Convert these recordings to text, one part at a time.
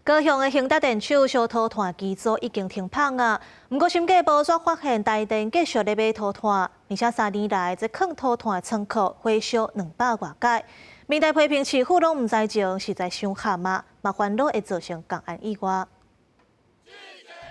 高雄的恒达电厂小土炭机组已经停放啊，不过审计部却发现台电继续在买土炭，而且3年来这坑土炭的仓库回收200多间。民代批评市府拢唔知情，实在伤含啊，嘛烦恼会造成公安意外。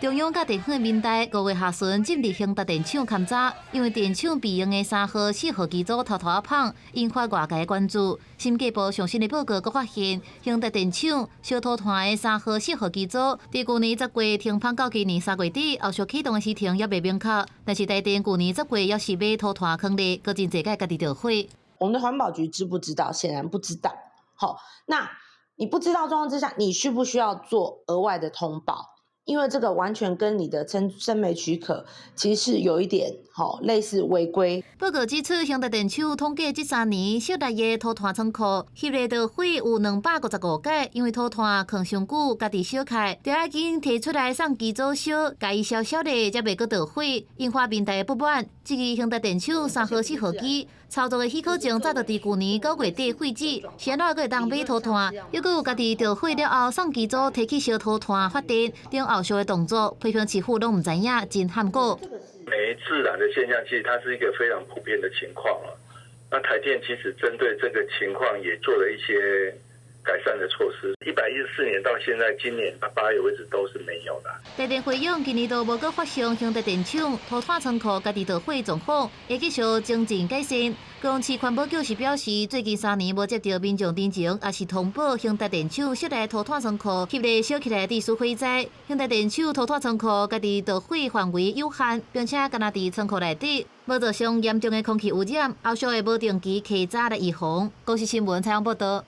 中央甲地方民代5月下旬进入恒达电厂勘查，因为电厂备用的3号、4号机组偷偷啊放，引发外界关注。审计部上新的报告佫发现，恒达电厂小土炭的3号、4号机组，伫去年10月停放到今年3月底，后续启动的时程也未明确。但是台电去年10月也是买土炭坑里，佫真侪届家己着火。我们的环保局知不知道？显然不知道。好，那你不知道状况之下，你需不需要做额外的通报？ 因为这个完全跟你的生媒许可其实是有一点类似违规。报告指出，恒达电厂统计这3年室内的土炭仓库，翕的着火有255间，因为土炭放上久，家己烧开，就要紧提出来送机组烧，家己小小的才袂阁着火，引发民代的不满。至于恒达电厂3号、4号机操作的许可证，早就伫去年9月底废止，谁哪个会当买土炭？又佮有家己着火了后，送机组提起烧土炭发电，等后续的动作，批评市府拢唔知影，真含糊。 煤自燃的现象，其实它是一个非常普遍的情况了。那台电其实针对这个情况也做了一些改善的措施。114年到现在，今年8月为止都是没有的。台电回应今年都无阁发生恒达电厂土炭仓库家己着火状况，会继续精进改善。高雄市环保局是表示，最近3年无接到民众陈情，也是通报恒达电厂室内土炭仓库翕咧烧起来地属火灾。恒达电厂土炭仓库家己着火范围有限，并且敢若伫仓库内底，无造成严重的空气污染，后续会无定期稽查来预防。高雄新闻采访报道。